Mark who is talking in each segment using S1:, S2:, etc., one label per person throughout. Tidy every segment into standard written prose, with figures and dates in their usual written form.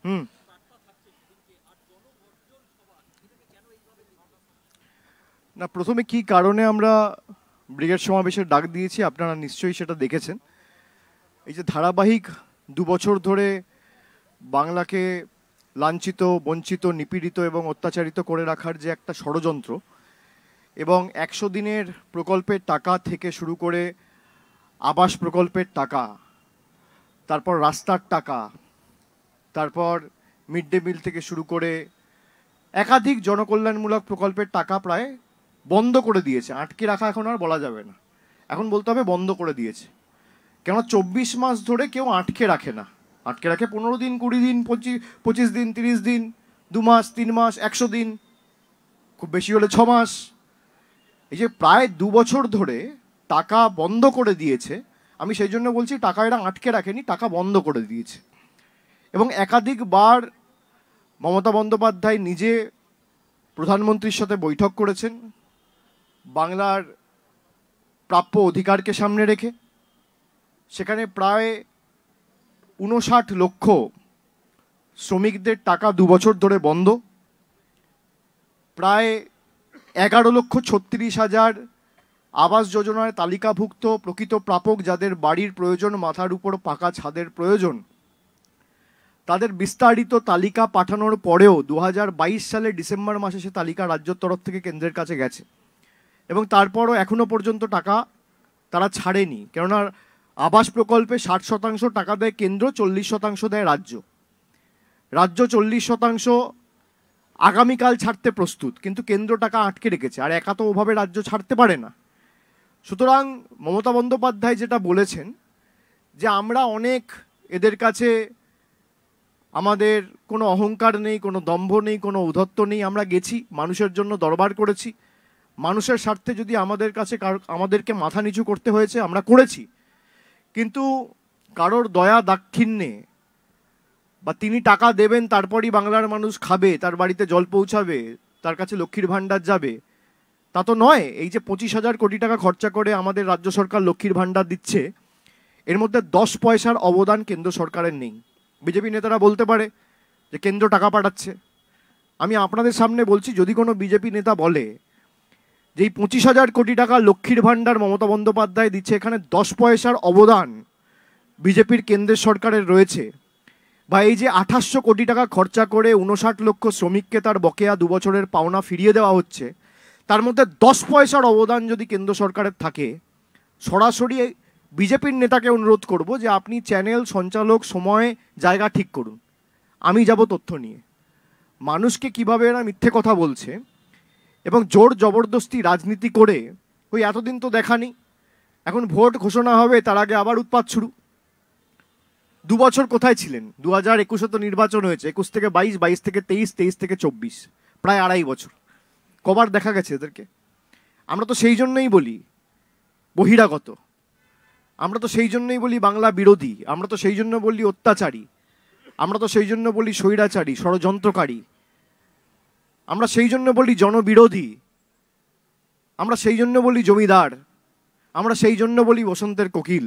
S1: হুম না, প্রথমে কি কারণে আমরা ব্রিগেড সমাবেশের ডাক দিয়েছি আপনারা নিশ্চয়ই সেটা দেখেছেন। এই যে ধারাবাহিক 2 বছর ধরে বাংলাকে লাঞ্ছিত, বঞ্চিত, নিপীড়িত এবং অত্যাচারিত করে রাখার যে একটা ষড়যন্ত্র, এবং 100 দিনের প্রকল্পের টাকা থেকে শুরু করে আবাস প্রকল্পের টাকা, তারপর রাস্তার টাকা, তারপর মিড ডে মিল থেকে শুরু করে একাধিক জনকল্যাণমূলক প্রকল্পের টাকা প্রায় বন্ধ করে দিয়েছে। আটকে রাখা এখন আর বলা যাবে না, এখন বলতে হবে বন্ধ করে দিয়েছে। কেন 24 মাস ধরে কেউ আটকে রাখে না, আটকে রাখে 15 দিন, 20 দিন, 25 দিন, 30 দিন, 2 মাস, 3 মাস, 100 দিন, খুব বেশি হলে 6 মাস। এই যে প্রায় 2 বছর ধরে টাকা বন্ধ করে দিয়েছে, আমি সেই জন্য বলছি টাকা এরা আটকে রাখেনি, টাকা বন্ধ করে দিয়েছে। এবং একাধিকবার মমতা বন্দ্যোপাধ্যায় নিজে প্রধানমন্ত্রীর সাথে বৈঠক করেছেন বাংলার প্রাপ্য অধিকারকে সামনে রেখে। সেখানে প্রায় 59 লক্ষ শ্রমিকদের টাকা 2 বছর ধরে বন্ধ, প্রায় 11,36,000 আবাস যোজনায় তালিকাভুক্ত প্রকৃত প্রাপক যাদের বাড়ির প্রয়োজন, মাথার উপর পাকা ছাদের প্রয়োজন, তাদের বিস্তারিত তালিকা পাঠানোর পরেও 2022 সালের ডিসেম্বর মাসে সে তালিকা রাজ্যের তরফ থেকে কেন্দ্রের কাছে গেছে, এবং তারপরও এখনও পর্যন্ত টাকা তারা ছাড়েনি। কেননা আবাস প্রকল্পে 60% টাকা দেয় কেন্দ্র, 40% দেয় রাজ্য। রাজ্য 40% আগামীকাল ছাড়তে প্রস্তুত, কিন্তু কেন্দ্র টাকা আটকে রেখেছে, আর একা তো ওভাবে রাজ্য ছাড়তে পারে না। সুতরাং মমতা বন্দ্যোপাধ্যায় যেটা বলেছেন যে আমরা অনেক এদের কাছে, আমাদের কোনো অহংকার নেই, কোনো দম্ভ নেই, কোনো ঔদ্ধত্য নেই, আমরা গেছি মানুষের জন্য দরবার করেছি, মানুষের স্বার্থে যদি আমাদের কাছে আমাদেরকে মাথা নিচু করতে হয়েছে আমরা করেছি। কিন্তু কারোর দয়া দাক্ষিণ্যে বা তিনি টাকা দেবেন তারপরই বাংলার মানুষ খাবে, তার বাড়িতে জল পৌঁছাবে, তার কাছে লক্ষ্মীর ভাণ্ডার যাবে, তা তো নয়। এই যে 25,000 কোটি টাকা খরচা করে আমাদের রাজ্য সরকার লক্ষ্মীর ভাণ্ডার দিচ্ছে, এর মধ্যে 10 পয়সার অবদান কেন্দ্র সরকারের নেই। বিজেপি নেতারা বলতে পারে যে কেন্দ্র টাকা পাঠাচ্ছে, আমি আপনাদের সামনে বলছি যদি কোনো বিজেপি নেতা বলে যে এই 25,000 কোটি টাকা লক্ষ্মীর ভাণ্ডার মমতা বন্দ্যোপাধ্যায় দিচ্ছে, এখানে 10 পয়সার অবদান বিজেপির কেন্দ্রের সরকারের রয়েছে, বা এই যে 2800 কোটি টাকা খরচা করে 59 লক্ষ শ্রমিককে তার বকেয়া 2 বছরের পাওনা ফিরিয়ে দেওয়া হচ্ছে, তার মধ্যে 10 পয়সার অবদান যদি কেন্দ্র সরকারের থাকে, সরাসরি বিজেপির নেতাকে অনুরোধ করব যে আপনি চ্যানেল, সঞ্চালক, সময়, জায়গা ঠিক করুন, আমি যাব তথ্য নিয়ে। মানুষকে কিভাবে এরা মিথ্যে কথা বলছে এবং জোর জবরদস্তি রাজনীতি করে, ওই এতদিন তো দেখানি, এখন ভোট ঘোষণা হবে তার আগে আবার উৎপাত শুরু। 2 বছর কোথায় ছিলেন? 2021 তো নির্বাচন হয়েছে, 21 থেকে 22, 22 থেকে 23, 23 থেকে 24, প্রায় 2.5 বছর। কবার দেখা গেছে এদেরকে? আমরা তো সেই জন্যই বলি বহিরাগত, আমরা তো সেই জন্যই বলি বাংলা বিরোধী, আমরা তো সেই জন্য বলি অত্যাচারী, আমরা তো সেই জন্য বলি স্বৈরাচারী, ষড়যন্ত্রকারী, আমরা সেই জন্য বলি জনবিরোধী, আমরা সেই জন্য বলি জমিদার, আমরা সেই জন্য বলি বসন্তের কোকিল।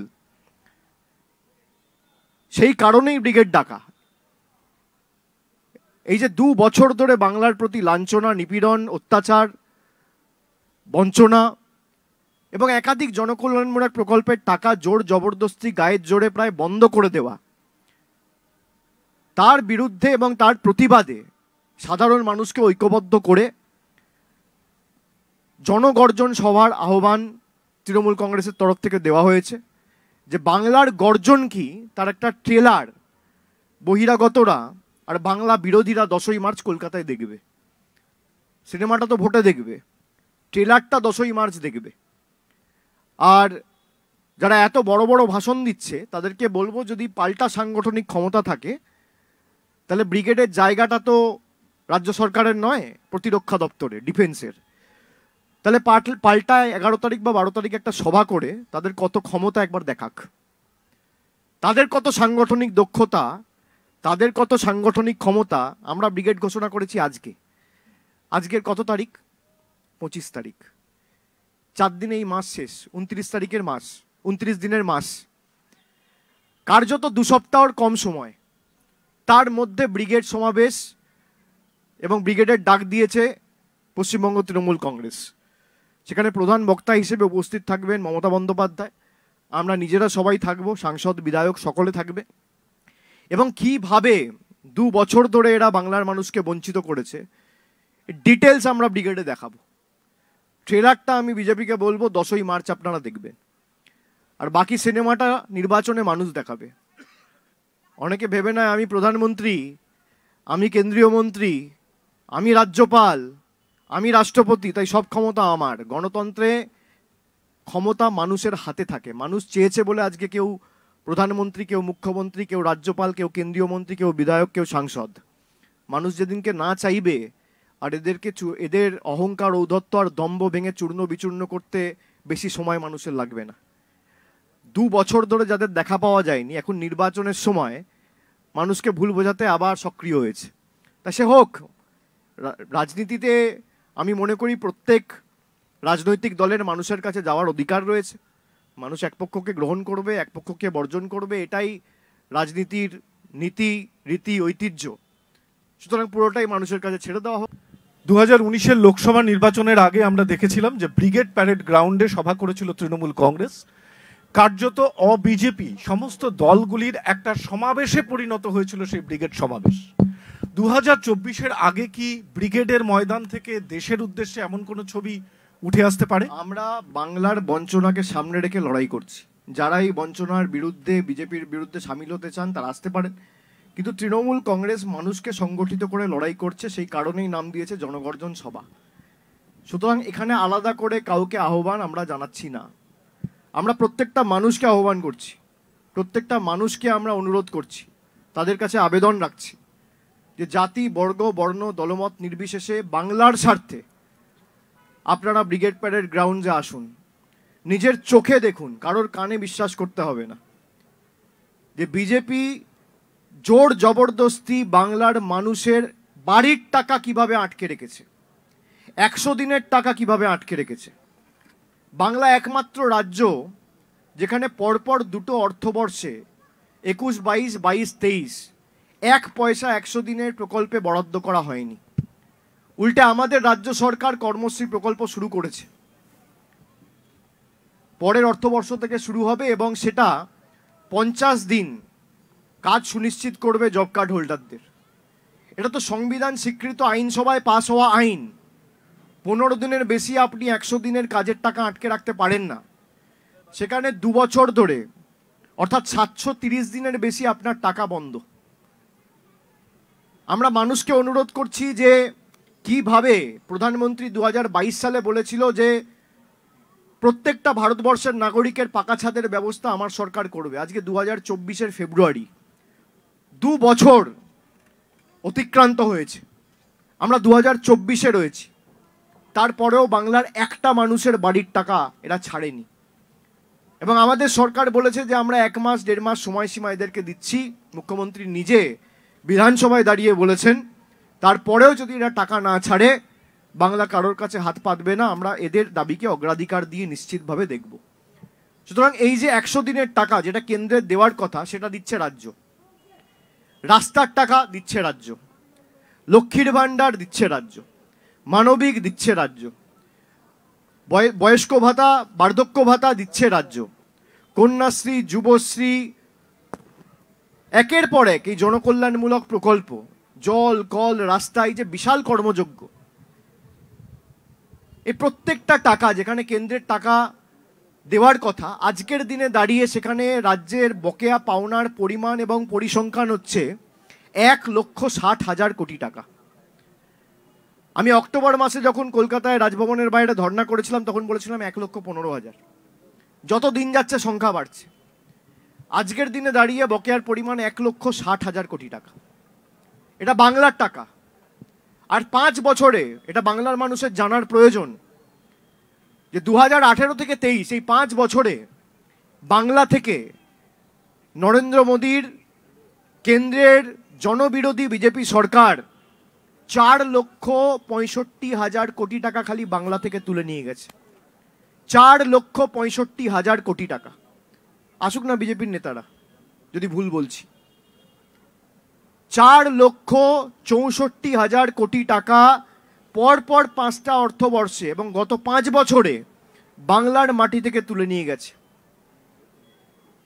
S1: সেই কারণেই ব্রিগেড ডাকা। এই যে 2 বছর ধরে বাংলার প্রতি লাঞ্ছনা, নিপীড়ন, অত্যাচার, বঞ্চনা এবং একাধিক জনকল্যাণমূলক প্রকল্পের টাকা জোর জবরদস্তি গায়ের জোরে প্রায় বন্ধ করে দেওয়া, তার বিরুদ্ধে এবং তার প্রতিবাদে সাধারণ মানুষকে ঐক্যবদ্ধ করে জনগর্জন সভার আহ্বান তৃণমূল কংগ্রেসের তরফ থেকে দেওয়া হয়েছে। যে বাংলার গর্জন কি তার একটা ট্রেলার বহিরাগতরা আর বাংলা বিরোধীরা 10ই মার্চ কলকাতায় দেখবে। সিনেমাটা তো ভোটে দেখবে, ট্রেলারটা 10ই মার্চ দেখবে। আর যারা এত বড় বড় ভাষণ দিচ্ছে তাদেরকে বলবো, যদি পাল্টা সাংগঠনিক ক্ষমতা থাকে তাহলে ব্রিগেডের জায়গাটা তো রাজ্য সরকারের নয়, প্রতিরক্ষা দপ্তরে, ডিফেন্সের। তাহলে পাল্টা 11 তারিখ বা 12 তারিখ একটা সভা করে তাদের কত ক্ষমতা একবার দেখাক, তাদের কত সাংগঠনিক দক্ষতা, তাদের কত সাংগঠনিক ক্ষমতা। আমরা ব্রিগেড ঘোষণা করেছি আজকে, আজকের কত তারিখ? 25 তারিখ। 4 দিনে এই মাস শেষ, 29 তারিখের মাস, 29 দিনের মাস, কার্যত 2 সপ্তাহর কম সময়। তার মধ্যে ব্রিগেড সমাবেশ এবং ব্রিগেডের ডাক দিয়েছে পশ্চিমবঙ্গ তৃণমূল কংগ্রেস। সেখানে প্রধান বক্তা হিসেবে উপস্থিত থাকবেন মমতা বন্দ্যোপাধ্যায়, আমরা নিজেরা সবাই থাকব, সাংসদ বিধায়ক সকলে থাকবে। এবং কিভাবে 2 বছর ধরে এরা বাংলার মানুষকে বঞ্চিত করেছে ডিটেলস আমরা ব্রিগেডে দেখাবো। ট্রেলারটা আমি বিজেপিকে বলবো 10ই মার্চ আপনারা দেখবেন, আর বাকি সিনেমাটা নির্বাচনে মানুষ দেখাবে। অনেকে ভেবে নেয় আমি প্রধানমন্ত্রী, আমি কেন্দ্রীয় মন্ত্রী, আমি রাজ্যপাল, আমি রাষ্ট্রপতি, তাই সব ক্ষমতা আমার। গণতন্ত্রে ক্ষমতা মানুষের হাতে থাকে। মানুষ চেয়েছে বলে আজকে কেউ প্রধানমন্ত্রী, কেউ মুখ্যমন্ত্রী, কেউ রাজ্যপাল, কেউ কেন্দ্রীয় মন্ত্রী, কেউ বিধায়ক, কেউ সাংসদ। মানুষ যেদিনকে না চাইবে আর এদের অহংকার, ঔদ্ধত্য আর দম্ভ ভেঙে চূর্ণ বিচূর্ণ করতে বেশি সময় মানুষের লাগবে না। 2 বছর ধরে যাদের দেখা পাওয়া যায়নি, এখন নির্বাচনের সময় মানুষকে ভুল বোঝাতে আবার সক্রিয় হয়েছে। তা সে হোক, রাজনীতিতে আমি মনে করি প্রত্যেক রাজনৈতিক দলের মানুষের কাছে যাওয়ার অধিকার রয়েছে। মানুষ এক পক্ষকে গ্রহণ করবে, এক পক্ষকে বর্জন করবে, এটাই রাজনীতির নীতি, রীতি, ঐতিহ্য। সুতরাং পুরোটাই মানুষের কাছে ছেড়ে দেওয়া হোক।
S2: 2019-এর লোকসভা নির্বাচনের আগে আমরা দেখেছিলাম যে ব্রিগেড প্যারেড গ্রাউন্ডে সভা করেছিল তৃণমূল কংগ্রেস। কার্যত অবিজেপি সমস্ত দলগুলির একটা সমাবেশে পরিণত হয়েছিল সেই ব্রিগেড সমাবেশ। 2024-এর আগে কি ব্রিগেডের ময়দান থেকে দেশের উদ্দেশ্যে এমন কোনো ছবি উঠে আসতে পারে?
S1: আমরা বাংলার বঞ্চনাকে সামনে রেখে লড়াই করছি। যারা এই বঞ্চনার বিরুদ্ধে, বিজেপির বিরুদ্ধে সামিল হতে চান তারা আসতে পারেন, কিন্তু তৃণমূল কংগ্রেস মানুষকে সংগঠিত করে লড়াই করছে, সেই কারণেই নাম দিয়েছে জনগর্জন সভা। সুতরাং এখানে আলাদা করে কাউকে আহ্বান আমরা জানাচ্ছি না, আমরা প্রত্যেকটা মানুষকে আহ্বান করছি, প্রত্যেকটা মানুষকে আমরা অনুরোধ করছি, তাদের কাছে আবেদন রাখছি যে জাতি, বর্গ, বর্ণ, দলমত নির্বিশেষে বাংলার স্বার্থে আপনারা ব্রিগেড প্যারেড গ্রাউন্ডে আসুন। নিজের চোখে দেখুন, কারোর কানে বিশ্বাস করতে হবে না যে বিজেপি জোর জবরদস্তি বাংলার মানুষের বাড়ির টাকা কিভাবে আটকে রেখেছে, 100 দিনের টাকা কিভাবে আটকে রেখেছে। বাংলা একমাত্র রাজ্য যেখানে পরপর 2টো অর্থবর্ষে 21-22, 22-23 1 পয়সা 100 দিনের প্রকল্পে বরাদ্দ করা হয়নি। উল্টে আমাদের রাজ্য সরকার কর্মশ্রী প্রকল্প শুরু করেছে, পরের অর্থবর্ষ থেকে শুরু হবে এবং সেটা 50 দিন কাজ সুনিশ্চিত করবে জব কার্ড হোল্ডারদের। এটা তো সংবিধান স্বীকৃত আইনসভায় পাস হওয়া আইন। 15 দিনের বেশি আপনি 100 দিনের কাজের টাকা আটকে রাখতে পারেন না। সেখানে 2 বছর ধরে অর্থাৎ 730 দিনের বেশি আপনার টাকা বন্ধ। আমরা মানুষকে অনুরোধ করছি যে কিভাবে প্রধানমন্ত্রী 2022 সালে বলেছিল যে প্রত্যেকটা ভারতবর্ষের নাগরিকের পাকা ছাদের ব্যবস্থা আমার সরকার করবে। আজকে 2024-এর ফেব্রুয়ারি, 2 বছর অতিক্রান্ত হয়েছে, আমরা 2024-এ রয়েছি, তারপরেও বাংলার একটা মানুষের বাড়ির টাকা এরা ছাড়েনি। এবং আমাদের সরকার বলেছে যে আমরা 1 মাস 1.5 মাস সময়সীমা এদেরকে দিচ্ছি। মুখ্যমন্ত্রী নিজে বিধানসভায় দাঁড়িয়ে বলেছেন তারপরেও যদি এরা টাকা না ছাড়ে বাংলা কারোর কাছে হাত পাতবে না, আমরা এদের দাবিকে অগ্রাধিকার দিয়ে নিশ্চিতভাবে দেখব। সুতরাং এই যে 100 দিনের টাকা যেটা কেন্দ্রের দেওয়ার কথা সেটা দিচ্ছে রাজ্য, রাস্তার টাকা দিচ্ছে রাজ্য, লক্ষ্মীর ভাণ্ডার দিচ্ছে রাজ্য, মানবিক দিচ্ছে রাজ্য, বয়স্ক ভাতা, বার্ধক্য ভাতা দিচ্ছে রাজ্য, কন্যাশ্রী, যুবশ্রী, একের পর এক এই জনকল্যাণমূলক প্রকল্প, জল, কল, রাস্তা, এই যে বিশাল কর্মযজ্ঞ, এই প্রত্যেকটা টাকা যেখানে কেন্দ্রের টাকা দেওয়ার কথা, আজকের দিনে দাঁড়িয়ে সেখানে রাজ্যের বকেয়া পাওনার পরিমাণ এবং পরিসংখ্যান হচ্ছে 1,60,000 কোটি টাকা। আমি অক্টোবর মাসে যখন কলকাতায় রাজভবনের বাইরে ধর্ণা করেছিলাম তখন বলেছিলাম 1,15,000। যত দিন যাচ্ছে সংখ্যা বাড়ছে। আজকের দিনে দাঁড়িয়ে বকেয়ার পরিমাণ 1,60,000 কোটি টাকা। এটা বাংলার টাকা। আর 5 বছরে, এটা বাংলার মানুষের জানার প্রয়োজন যে 2018 থেকে 23 এই 5 বছরে বাংলা থেকে নরেন্দ্র মোদীর কেন্দ্রের জনবিরোধী বিজেপি সরকার 4,65,000 কোটি টাকা খালি বাংলা থেকে তুলে নিয়ে গেছে। 4,65,000 কোটি টাকা। আসুক না বিজেপির নেতারা, যদি ভুল বলছি। 4,64,000 কোটি টাকা পরপর 5টা অর্থবর্ষে এবং গত 5 বছরে বাংলার মাটি থেকে তুলে নিয়ে গেছে।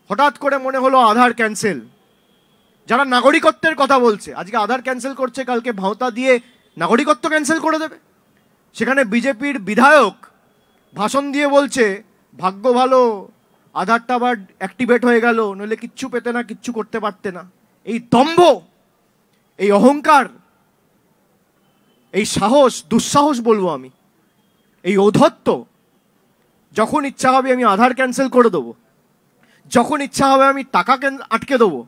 S1: হঠাৎ করে মনে হলো আধার ক্যান্সেল। যারা নাগরিকত্বের কথা বলছে, আজকে আধার ক্যান্সেল করছে, কালকে ভাঁওতা দিয়ে নাগরিকত্ব ক্যান্সেল করে দেবে। সেখানে বিজেপির বিধায়ক ভাষণ দিয়ে বলছে ভাগ্য ভালো, আধারটা আবার অ্যাক্টিভেট হয়ে গেল, নইলে কিচ্ছু পেতে না, কিচ্ছু করতে পারতে না। এই দম্ভ, এই অহংকার, এই সাহস, দুঃসাহস বলবো আমি, এই ঔদ্ধত্য, যখন ইচ্ছা হবে আমি আধার ক্যান্সেল করে দেবো, যখন ইচ্ছা হবে আমি টাকা আটকে দেবো,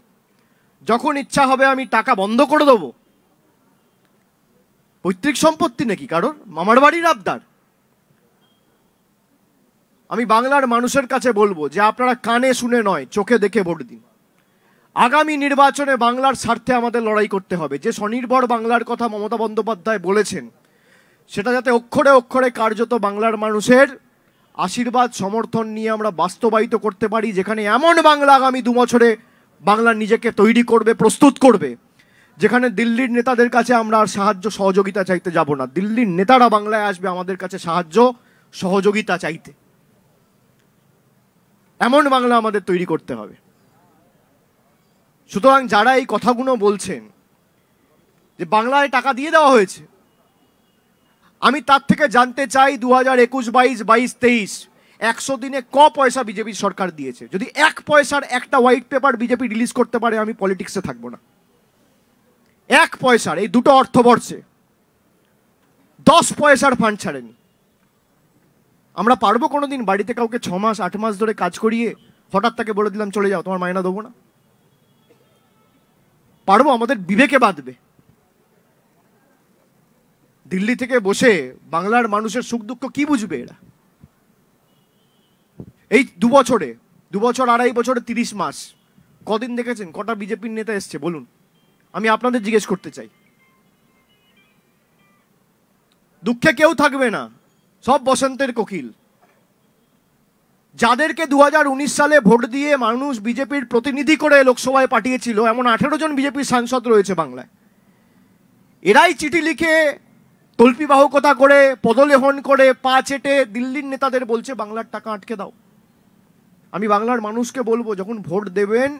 S1: যখন ইচ্ছা হবে আমি টাকা বন্ধ করে দেবো। পৈতৃক সম্পত্তি নাকি কারোর? মামার বাড়ির আবদার? আমি বাংলার মানুষের কাছে বলবো যে আপনারা কানে শুনে নয়, চোখে দেখে ভোট দিন। আগামী নির্বাচনে বাংলার স্বার্থে আমাদের লড়াই করতে হবে। যে স্বনির্ভর বাংলার কথা মমতা বন্দ্যোপাধ্যায় বলেছেন, সেটা যাতে অক্ষরে অক্ষরে কার্যত বাংলার মানুষের আশীর্বাদ সমর্থন নিয়ে আমরা বাস্তবায়িত করতে পারি, যেখানে এমন বাংলা আগামী 2 বছরে বাংলা নিজেকে তৈরি করবে, প্রস্তুত করবে, যেখানে দিল্লির নেতাদের কাছে আমরা আর সাহায্য সহযোগিতা চাইতে যাব না। দিল্লির নেতারা বাংলায় আসবে আমাদের কাছে সাহায্য সহযোগিতা চাইতে। এমন বাংলা আমাদের তৈরি করতে হবে। সুতরাং যারা এই কথাগুলো বলছেন যে বাংলায় টাকা দিয়ে দেওয়া হয়েছে, আমি তার থেকে জানতে চাই 2021, 22, 23 100 দিনে ক পয়সা বিজেপি সরকার দিয়েছে। যদি 1 পয়সার একটা হোয়াইট পেপার বিজেপি রিলিজ করতে পারে, আমি পলিটিক্সে থাকবো না। 1 পয়সার, এই দুটো অর্থবর্ষে 10 পয়সার ফান্ড ছাড়েনি। আমরা পারবো কোনোদিন বাড়িতে কাউকে 6 মাস 8 মাস ধরে কাজ করিয়ে হঠাৎ তাকে বলে দিলাম চলে যাও, তোমার মাইনা দেবো না? পারবো? আমাদের বিবেকে বাঁধবে। দিল্লি থেকে বসে বাংলার মানুষের সুখ দুঃখ কি বুঝবে এরা? এই 2 বছরে, 2 বছর 2.5 বছরে 30 মাস কদিন দেখেছেন? কটা বিজেপির নেতা এসছে বলুন? আমি আপনাদের জিজ্ঞেস করতে চাই। দুঃখে কেউ থাকবে না, সব বসন্তের কোকিল। যাদেরকে 2019 সালে ভোট দিয়ে মানুষ বিজেপির প্রতিনিধি করে লোকসভায় পাঠিয়েছিল, এমন 18 জন বিজেপির সাংসদ রয়েছে বাংলায়। এরাই চিঠি লিখে, তল্পিবাহকতা করে, পদলেহন করে, পা চেটে দিল্লির নেতাদের বলছে বাংলার টাকা আটকে দাও। আমি বাংলার মানুষকে বলবো, যখন ভোট দেবেন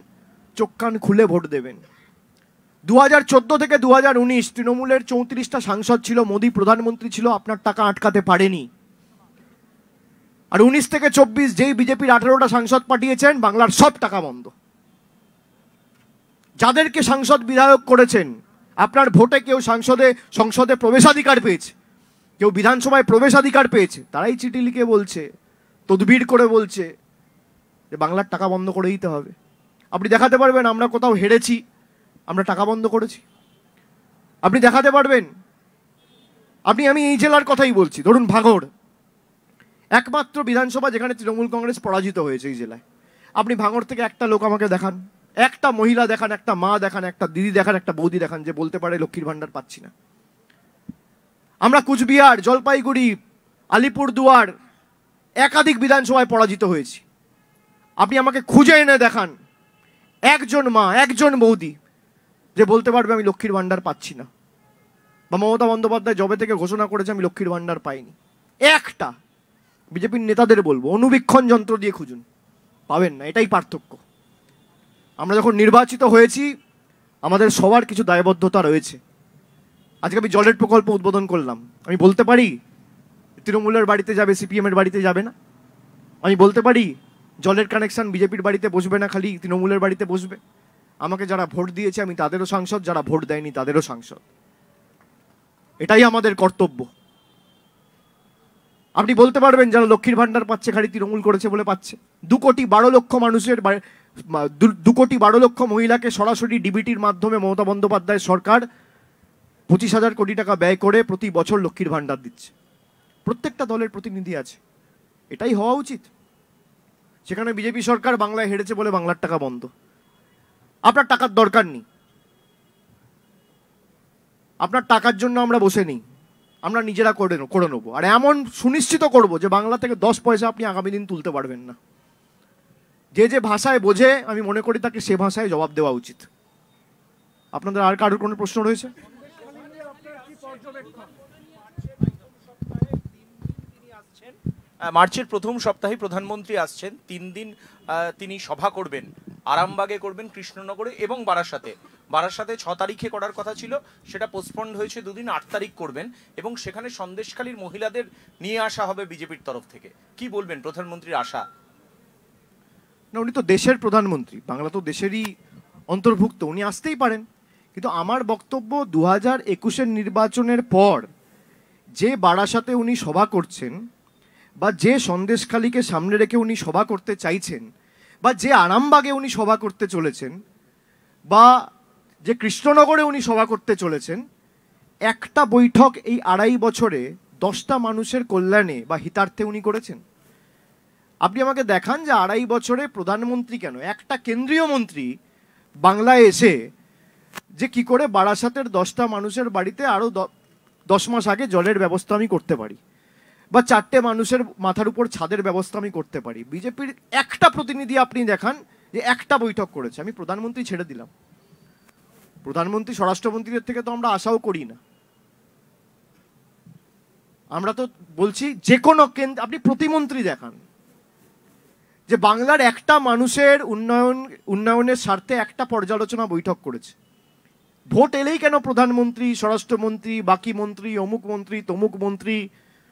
S1: চোখ কান খুলে ভোট দেবেন। 2014 থেকে 2019 তৃণমূলের 34টা সাংসদ ছিল, মোদী প্রধানমন্ত্রী ছিল, আপনার টাকা আটকাতে পারেনি। আর 19 থেকে 24 যেই বিজেপির 18টা সাংসদ পাঠিয়েছেন, বাংলার সব টাকা বন্ধ। যাদেরকে সাংসদ বিধায়ক করেছেন, আপনার ভোটে কেউ সংসদে প্রবেশাধিকার পেয়েছে, কেউ বিধানসভায় প্রবেশাধিকার পেয়েছে, তারাই চিঠি লিখে বলছে, তদবির করে বলছে যে বাংলার টাকা বন্ধ করে দিতে হবে। আপনি দেখাতে পারবেন আমরা কোথাও হেরেছি, আমরা টাকা বন্ধ করেছি? আপনি দেখাতে পারবেন? আমি এই জেলার কথাই বলছি, ধরুন ভাঙড়, একমাত্র বিধানসভা যেখানে তৃণমূল কংগ্রেস পরাজিত হয়েছে এই জেলায়। আপনি ভাঙড় থেকে একটা লোক আমাকে দেখান, একটা মহিলা দেখান, একটা মা দেখান, একটা দিদি দেখান, একটা বৌদি দেখান যে বলতে পারে লক্ষ্মীর ভাণ্ডার পাচ্ছি না। আমরা কুচবিহার, জলপাইগুড়ি, আলিপুরদুয়ার একাধিক বিধানসভায় পরাজিত হয়েছি। আপনি আমাকে খুঁজে এনে দেখান একজন মা, একজন বৌদি যে বলতে পারবে আমি লক্ষ্মীর ভাণ্ডার পাচ্ছি না, বা মমতা বন্দ্যোপাধ্যায় জবে থেকে ঘোষণা করেছে আমি লক্ষ্মীর ভাণ্ডার পাইনি। একটা। বিজেপির নেতাদের বলবো অনুবীক্ষণ যন্ত্র দিয়ে খুঁজুন, পাবেন না। এটাই পার্থক্য। আমরা যখন নির্বাচিত হয়েছি, আমাদের সবার কিছু দায়বদ্ধতা রয়েছে। আজকে আমি জলের প্রকল্প উদ্বোধন করলাম, আমি বলতে পারি তৃণমূলের বাড়িতে যাবে, সিপিএম এর বাড়িতে যাবে না? আমি বলতে পারি জলের কানেকশন বিজেপির বাড়িতে বসবে না, খালি তৃণমূলের বাড়িতে বসবে? আমাকে যারা ভোট দিয়েছে আমি তাদেরও সাংসদ, যারা ভোট দেয়নি তাদেরও সাংসদ। এটাই আমাদের কর্তব্য। আপনি বলতে পারবেন যারা লক্ষ্মীর ভাণ্ডার পাচ্ছে খালি তৃণমূল করেছে বলে পাচ্ছে? 2,12,00,000 মানুষের, 2,12,00,000 মহিলাকে সরাসরি ডিবিটির মাধ্যমে মমতা বন্দ্যোপাধ্যায় সরকার 25,000 কোটি টাকা ব্যয় করে প্রতি বছর লক্ষ্মীর ভাণ্ডার দিচ্ছে। প্রত্যেকটা দলের প্রতিনিধি আছে, এটাই হওয়া উচিত। সেখানে বিজেপি সরকার বাংলায় হেরেছে বলে বাংলার টাকা বন্ধ। আপনার টাকার দরকার নেই, আপনার টাকার জন্য আমরা বসে নেই, আমরা নিজেরা করে নেবো। আর এমন সুনিশ্চিত করব যে বাংলা থেকে 10 পয়সা আপনি আগামী দিন তুলতে পারবেন না। যে ভাষায় বোঝে আমি মনে করি তাকে সে ভাষায় জবাব দেওয়া উচিত। আপনাদের আর কারোর কোনো প্রশ্ন রয়েছে?
S3: মার্চের প্রথম সপ্তাহে প্রধানমন্ত্রী আসছেন, 3 দিন তিনি সভা করবেন, আরামবাগে করবেন, কৃষ্ণনগরে এবং বারাসাতে। 6 তারিখে করার কথা ছিল, সেটা পোস্টপন্ড হয়েছে 2 দিন, 8 তারিখ করবেন, এবং সেখানে সন্দেশখালীর মহিলাদের নিয়ে আসা হবে বিজেপির তরফ থেকে। কি বলবেন প্রধানমন্ত্রীর আশা?
S1: না, উনি তো দেশের প্রধানমন্ত্রী, বাংলা তো দেশেরই অন্তর্ভুক্ত, উনি আসতেই পারেন। কিন্তু আমার বক্তব্য 2021-এর নির্বাচনের পর যে বারাসাতে উনি সভা করছেন, বা যে সন্দেশখালীকে সামনে রেখে উনি সভা করতে চাইছেন, বা যে আরামবাগে উনি সভা করতে চলেছেন, বা যে কৃষ্ণনগরে উনি সভা করতে চলেছেন, একটা বৈঠক এই 2.5 বছরে 10টা মানুষের কল্যাণে বা হিতার্থে উনি করেছেন? আপনি আমাকে দেখান যে 2.5 বছরে প্রধানমন্ত্রী কেন, একটা কেন্দ্রীয় মন্ত্রী বাংলায় এসে যে কি করে বারাসাতের 10টা মানুষের বাড়িতে আরও 10 মাস আগে জলের ব্যবস্থা আমি করতে পারি, বা 4টে মানুষের মাথার উপর ছাদের ব্যবস্থা আমি করতে পারি। বিজেপির একটা প্রতিনিধি আপনি দেখান যে একটা বৈঠক করেছে। আমি প্রধানমন্ত্রী ছেড়ে দিলাম, প্রধানমন্ত্রী স্বরাষ্ট্রমন্ত্রীদের থেকে তো আমরা আশাও করি না। আমরা তো বলছি যে কোনো কেন্দ্র, আপনি প্রতিমন্ত্রী দেখান যে বাংলার একটা মানুষের উন্নয়নের স্বার্থে একটা পর্যালোচনা বৈঠক করেছে। ভোট এলেই কেন প্রধানমন্ত্রী, স্বরাষ্ট্রমন্ত্রী, বাকি মন্ত্রী, অমুক মন্ত্রী, তমুক মন্ত্রী,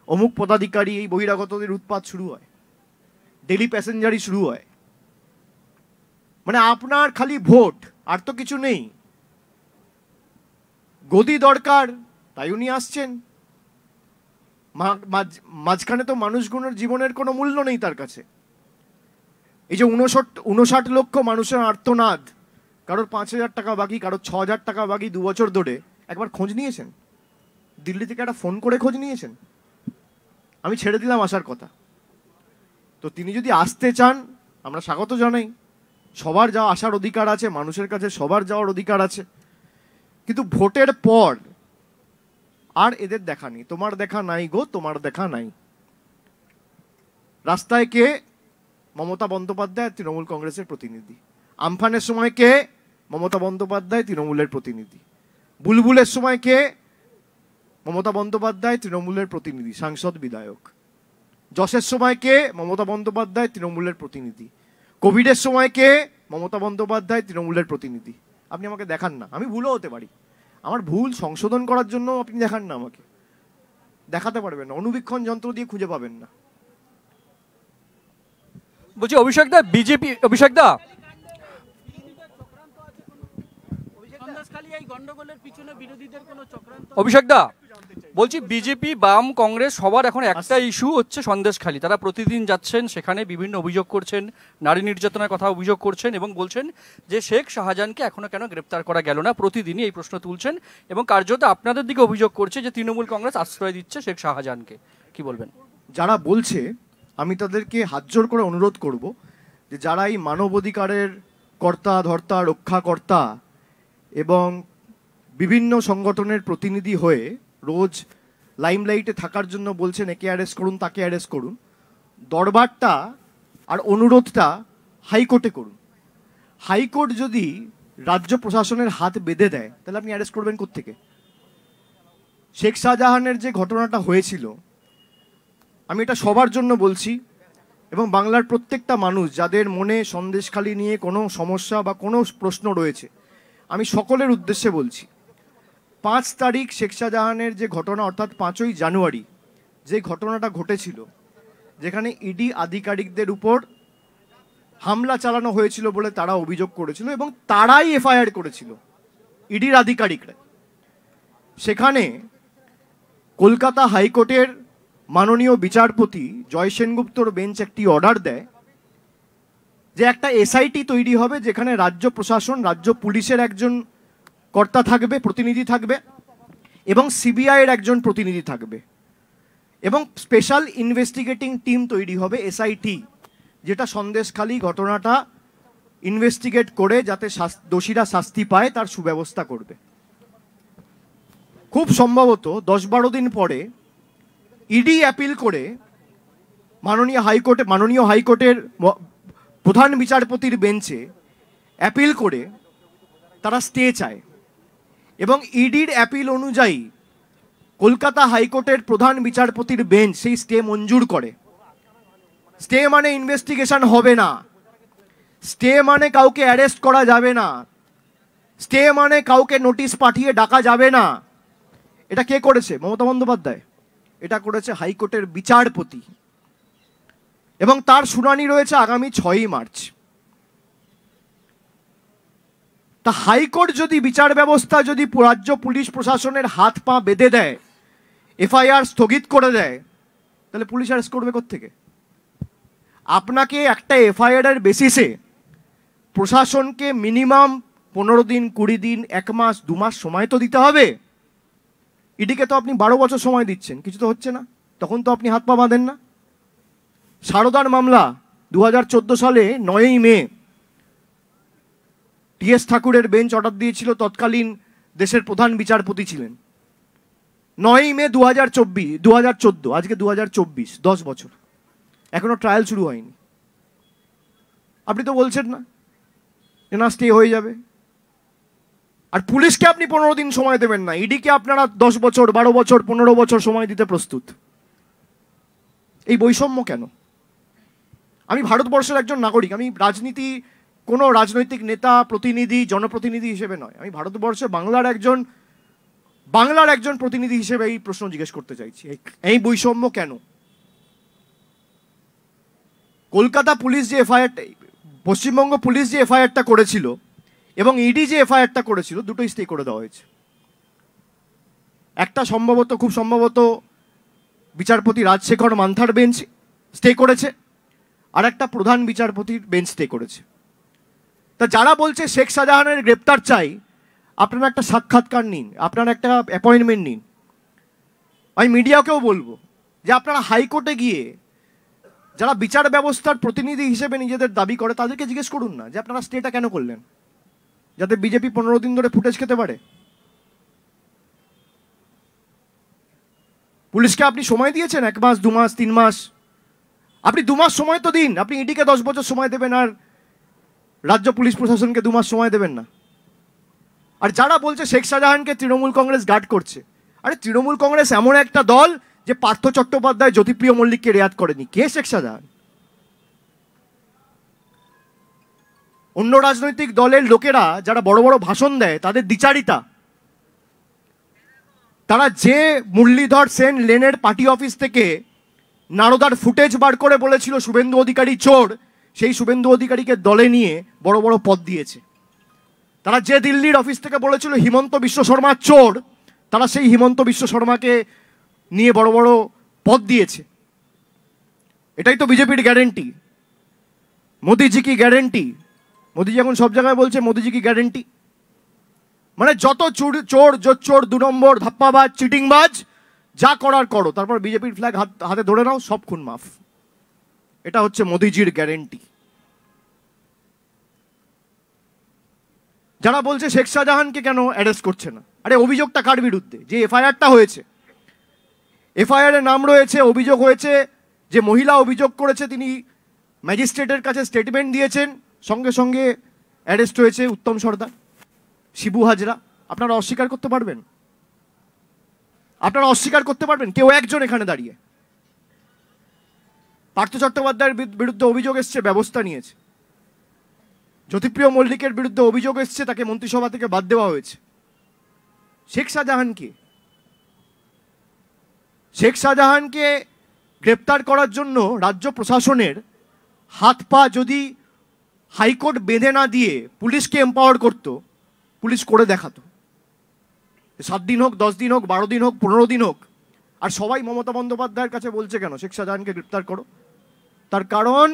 S1: অমুক পদাধিকারী, এই বহিরাগতদের উৎপাত শুরু হয়, ডেলি প্যাসেঞ্জারই শুরু হয়। মানে আপনার খালি ভোট, আর তো কিছু নেই। গদি দরকার, তাই উনি আসছেন। মাঝখানে তো মানুষগুলোর জীবনের কোনো মূল্য নেই তার কাছে। এই যে 59 লক্ষ মানুষের আর্তনাদ, কারোর 5,000 টাকা বাকি, কারোর 6,000 টাকা বাকি 2 বছর ধরে, একবার খোঁজ নিয়েছেন? দিল্লি থেকে একটা ফোন করে খোঁজ নিয়েছেন? আমি ছেড়ে দিলাম আসার কথা। তো তিনি যদি আসতে চান, আমরা স্বাগত জানাই। সবার যাওয়া আসার অধিকার আছে, মানুষের কাছে সবার যাওয়ার অধিকার আছে। কিন্তু ভোটের পর আর এদের দেখা নেই। তোমার দেখা নাই গো, তোমার দেখা নাই। রাস্তায় কে? মমতা বন্দ্যোপাধ্যায়, তৃণমূল কংগ্রেসের প্রতিনিধি। আমফানের সময় কে? মমতা বন্দ্যোপাধ্যায়, তৃণমূলের প্রতিনিধি। বুলবুলের সময় কে? মমতা বন্দ্যোপাধ্যায়, তৃণমূলের প্রতিনিধি, সাংসদ, বিধায়ক। যশের সময় কে? মমতা বন্দ্যোপাধ্যায়, তৃণমূলের প্রতিনিধি। কোভিডের সময় কে? মমতা বন্দ্যোপাধ্যায়, তৃণমূলের প্রতিনিধি। আপনি আমাকে দেখান না, আমি ভুলও হতে পারি, আমার ভুল সংশোধন করার জন্য আপনি দেখান না, আমাকে দেখাতে পারবেন না, অনুবীক্ষণ যন্ত্র দিয়ে খুঁজে পাবেন না।
S4: বলছি অভিষেক দা, বিজেপি, অভিষেক দা, অভিষেক দা বলছি বিজেপি, বাম, কংগ্রেস সবার এখন একটা ইস্যু হচ্ছে সন্দেশখালী। তারা প্রতিদিন যাচ্ছেন সেখানে, বিভিন্ন অভিযোগ করছেন, নারী নির্যাতনের কথা অভিযোগ করছেন, এবং বলছেন যে শেখ শাহজাহানকে এখনো কেন গ্রেপ্তার করা গেল না। প্রতিদিনই এই প্রশ্ন তুলছেন, এবং কার্যত আপনাদের দিকে অভিযোগ করছে যে তৃণমূল কংগ্রেস আশ্রয় দিচ্ছে শেখ শাহজাহানকে। কি বলবেন?
S1: যারা বলছে, আমি তাদেরকে হাত জোর করে অনুরোধ করব যে যারা এই মানবাধিকারের কর্তা ধর্তা, রক্ষাকর্তা এবং বিভিন্ন সংগঠনের প্রতিনিধি হয়ে রোজ লাইমলাইটে থাকার জন্য বলছেন একে অ্যারেস্ট করুন, তাকে অ্যারেস্ট করুন, দরবারটা আর অনুরোধটা হাইকোর্টে করুন। হাইকোর্ট যদি রাজ্য প্রশাসনের হাত বেঁধে দেয়, তাহলে আপনি অ্যারেস্ট করবেন কোত্থেকে? শেখ শাহজাহানের যে ঘটনাটা হয়েছিল, আমি এটা সবার জন্য বলছি, এবং বাংলার প্রত্যেকটা মানুষ যাদের মনে সন্দেশখালী নিয়ে কোনো সমস্যা বা কোনো প্রশ্ন রয়েছে, আমি সকলের উদ্দেশ্যে বলছি, 5 তারিখ শেখ শাহজাহানের যে ঘটনা, অর্থাৎ 5ই জানুয়ারি যে ঘটনাটা ঘটেছিল, যেখানে ইডি আধিকারিকদের উপর হামলা চালানো হয়েছিল বলে তারা অভিযোগ করেছিল, এবং তারাই এফআইআর করেছিল, ইডির আধিকারিকরা। সেখানে কলকাতা হাইকোর্টের মাননীয় বিচারপতি জয় সেনগুপ্তর বেঞ্চ একটি অর্ডার দেয় যে একটা এসআইটি তৈরি হবে, যেখানে রাজ্য প্রশাসন, রাজ্য পুলিশের একজন কর্তা থাকবে, প্রতিনিধি থাকবে, এবং সিবিআইয়ের একজন প্রতিনিধি থাকবে, এবং স্পেশাল ইনভেস্টিগেটিং টিম তৈরি হবে, এসআইটি, যেটা সন্দেশখালী ঘটনাটা ইনভেস্টিগেট করে যাতে দোষীরা শাস্তি পায় তার সুব্যবস্থা করবে। খুব সম্ভবত 10-12 দিন পরে ইডি অ্যাপিল করে মাননীয় হাইকোর্টের প্রধান বিচারপতির বেঞ্চে অ্যাপিল করে তারা স্টে চায়। এবং ইডির অ্যাপিল অনুযায়ী কলকাতা হাইকোর্টের প্রধান বিচারপতির বেঞ্চ সেই স্টে মঞ্জুর করে। স্টে মানে ইনভেস্টিগেশন হবে না, স্টে মানে কাউকে অ্যারেস্ট করা যাবে না, স্টে মানে কাউকে নোটিশ পাঠিয়ে ডাকা যাবে না। এটা কে করেছে? মমতা বন্দ্যোপাধ্যায়। এটা করেছে হাইকোর্টের বিচারপতি, এবং তার শুনানি রয়েছে আগামী 6ই মার্চ। তা হাইকোর্ট যদি বিচার ব্যবস্থা যদি রাজ্য পুলিশ প্রশাসনের হাত পা বেঁধে দেয়, এফআইআর স্থগিত করে দেয়, তাহলে পুলিশ অ্যারেস্ট করবে কোত্থেকে? আপনাকে একটা এফআইআর এর বেসিসে প্রশাসনকে মিনিমাম 15 দিন, 20 দিন, 1 মাস, 2 মাস সময় তো দিতে হবে। ইডিকে তো আপনি 12 বছর সময় দিচ্ছেন, কিছু তো হচ্ছে না, তখন তো আপনি হাত পা বাঁধেন না। সারদার মামলা 2014 সালে 9ই মে টি.এস. ঠাকুরের বেঞ্চ অর্ডার দিয়েছিল, তৎকালীন দেশের প্রধান বিচারপতি ছিলেন। 9ই মে 2014, আজকে 2024, 10 বছর, এখনো ট্রায়াল শুরু হয়নি। আপনি তো বলছেন না যে না স্টে হয়ে যাবে। আর পুলিশকে আপনি 15 দিন সময় দেবেন না, ইডিকে আপনারা 10 বছর, 12 বছর, 15 বছর সময় দিতে প্রস্তুত। এই বৈষম্য কেন? আমি ভারতবর্ষের একজন নাগরিক, আমি রাজনীতি কোনো রাজনৈতিক নেতা, প্রতিনিধি, জনপ্রতিনিধি হিসেবে নয়, আমি ভারতবর্ষে বাংলার একজন প্রতিনিধি হিসেবে এই প্রশ্ন জিজ্ঞেস করতে চাইছি, এই বৈষম্য কেন? কলকাতা পুলিশ যে এফআইআরটা, পশ্চিমবঙ্গ পুলিশ যে এফআইআরটা করেছিল এবং ইডি যে এফআইআরটা করেছিল, দুটোই স্টে করে দেওয়া হয়েছে। একটা খুব সম্ভবত বিচারপতি রাজশেখর মান্থার বেঞ্চ স্টে করেছে, আর একটা প্রধান বিচারপতির বেঞ্চ স্টে করেছে। তা যারা বলছে শেখ শাহজাহানের গ্রেপ্তার চাই, আপনারা একটা সাক্ষাৎকার নিন, আপনারা একটা অ্যাপয়েন্টমেন্ট নিন। আমি মিডিয়াকেও বলবো যে আপনারা হাইকোর্টে গিয়ে যারা বিচার ব্যবস্থার প্রতিনিধি হিসেবে নিজেদের দাবি করে, তাদেরকে জিজ্ঞেস করুন না যে আপনারা স্টেটা কেন করলেন, যাতে বিজেপি 15 দিন ধরে ফুটেজ খেতে পারে। পুলিশকে আপনি সময় দিয়েছেন 1 মাস, 2 মাস, 3 মাস। আপনি 2 মাস সময় তো দিন। আপনি ইডিকে 10 বছর সময় দেবেন আর রাজ্য পুলিশ প্রশাসনকে 2 মাস সময় দেবেন না। আর যারা বলছে শেখ শাহজাহানকে তৃণমূল কংগ্রেস গার্ড করছে, আরে তৃণমূল কংগ্রেস এমন একটা দল যে পার্থ চট্টোপাধ্যায়, জ্যোতিপ্রিয় মল্লিককে রেয়াত করেনি। কে শেখ শাহজাহান? অন্য রাজনৈতিক দলের লোকেরা যারা বড় বড় ভাষণ দেয়, তাদের দ্বিচারিতা, তারা যে মুরলীধর সেন লেনের পার্টি অফিস থেকে নারদার ফুটেজ বার করে বলেছিল শুভেন্দু অধিকারী চোর, সেই শুভেন্দু অধিকারীকে দলে নিয়ে বড় বড় পদ দিয়েছে। তারা যে দিল্লির অফিস থেকে বলেছিল হিমন্ত বিশ্ব শর্মা চোর, তারা সেই হিমন্ত বিশ্ব শর্মাকে নিয়ে বড় বড় পদ দিয়েছে। এটাই তো বিজেপির গ্যারেন্টি। মোদিজি কি গ্যারেন্টি? মোদিজি এখন সব জায়গায় বলছে মোদিজি কি গ্যারেন্টি। মানে যত চোর, 2 নম্বর, ধাপ্পাবাজ, চিটিংবাজ, যা করার করো, তারপর বিজেপির ফ্ল্যাগ হাতে ধরে নাও, সব খুন মাফ। এটা হচ্ছে মোদিজির গ্যারেন্টি। যারা বলছে শেখ শাহজাহানকে কেন অ্যারেস্ট করছে না, আরে অভিযোগটা কার বিরুদ্ধে? যে এফআইআরটা হয়েছে, এফআইআর এর নাম রয়েছে, অভিযোগ হয়েছে, যে মহিলা অভিযোগ করেছে তিনি ম্যাজিস্ট্রেটের কাছে স্টেটমেন্ট দিয়েছেন, সঙ্গে সঙ্গে অ্যারেস্ট হয়েছে উত্তম সর্দার, শিবু হাজরা। আপনারা অস্বীকার করতে পারবেন? আপনারা অস্বীকার করতে পারবেন? কেউ একজন এখানে দাঁড়িয়ে? পার্থ চট্টোপাধ্যায়ের বিরুদ্ধে অভিযোগ এসছে, ব্যবস্থা নিয়েছে। জ্যোতিপ্রিয় মল্লিকের বিরুদ্ধে অভিযোগ এসছে, তাকে মন্ত্রিসভা থেকে বাদ দেওয়া হয়েছে। শেখ শাহজাহানকে গ্রেপ্তার করার জন্য রাজ্য প্রশাসনের হাত পা যদি হাইকোর্ট বেঁধে না দিয়ে পুলিশকে এম্পাওয়ার করতো, পুলিশ করে দেখাতো। 7 দিন হোক, 10 দিন হোক, 12 দিন হোক, 15 দিন হোক। আর সবাই মমতা বন্দ্যোপাধ্যায়ের কাছে বলছে কেন শেখ শাহজাহানকে গ্রেপ্তার করো? তার কারণ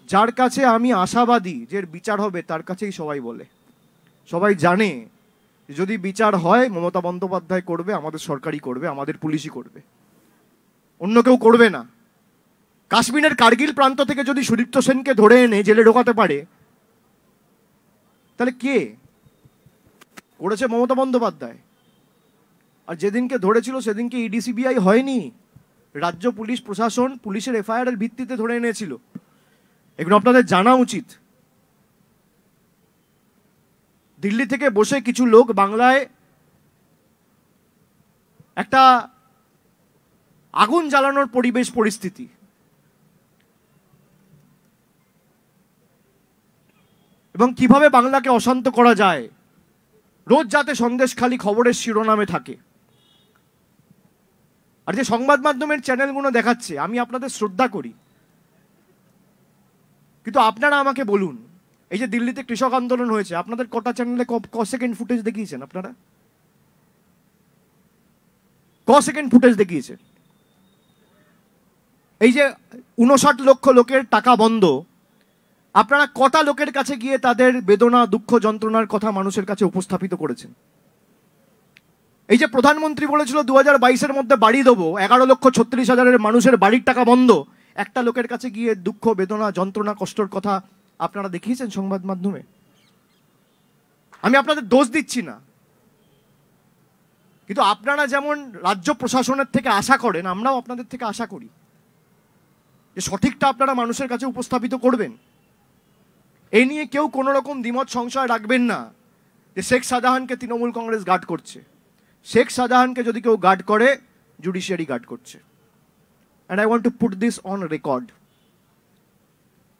S1: যার কাছে আমি আশাবাদী যে বিচার হবে, তার কাছেই সবাই বলে। সবাই জানে যদি বিচার হয় মমতা বন্দ্যোপাধ্যায় করবে, আমাদের সরকারই করবে, আমাদের পুলিশই করবে, অন্য কেউ করবে না। কাশ্মীরের কার্গিল প্রান্ত থেকে যদি সুদীপ্ত সেনকে ধরে এনে জেলে ঢোকাতে পারে, তাহলে কে করেছে? মমতা বন্দ্যোপাধ্যায়। আর যেদিনকে ধরেছিল সেদিনকে ইডি সিবিআই হয়নি, রাজ্য পুলিশ প্রশাসন পুলিশের এফআইআর এর ভিত্তিতে ধরে এনেছিল। এগুলো আপনাদের জানা উচিত। দিল্লি থেকে বসে কিছু লোক বাংলায় একটা আগুন জ্বালানোর পরিবেশ পরিস্থিতি, এবং কিভাবে বাংলাকে অশান্ত করা যায় রোজ যাতে সন্দেশখালি খবরের শিরোনামে থাকে। আর যে সংবাদ মাধ্যমের চ্যানেলগুলো দেখাচ্ছে, আমি আপনাদের শ্রদ্ধা করি, কিন্তু আপনারা আমাকে বলুন, এই যে দিল্লিতে কৃষক আন্দোলন হয়েছে, আপনাদের কটা চ্যানেলে ক সেকেন্ড ফুটেজ দেখিয়েছেন? আপনারা ক সেকেন্ড ফুটেজ দেখিয়েছে? এই যে 59 লক্ষ লোকের টাকা বন্ধ, আপনারা কটা লোকের কাছে গিয়ে তাদের বেদনা, দুঃখ, যন্ত্রণার কথা মানুষের কাছে উপস্থাপিত করেছেন? এই যে প্রধানমন্ত্রী বলেছিল 2022-এর মধ্যে বাড়ি দেবো, 11,36,000 মানুষের বাড়ির টাকা বন্ধ, একটা লোকের কাছে গিয়ে দুঃখ, বেদনা, যন্ত্রণা, কষ্টর কথা আপনারা দেখিয়েছেন সংবাদ মাধ্যমে? আমি আপনাদের দোষ দিচ্ছি না, কিন্তু আপনারা যেমন রাজ্য প্রশাসনের থেকে আশা করেন, আমরাও আপনাদের থেকে আশা করি যে সঠিকটা আপনারা মানুষের কাছে উপস্থাপিত করবেন। এই নিয়ে কেউ কোনো রকম দ্বিমত সংশয় রাখবেন না যে শেখ শাহজাহানকে তৃণমূল কংগ্রেস গার্ড করছে। শেখ শাহজাহানকে যদি কেউ গার্ড করে, জুডিশিয়ারি গার্ড করছে। And I want to put this on record,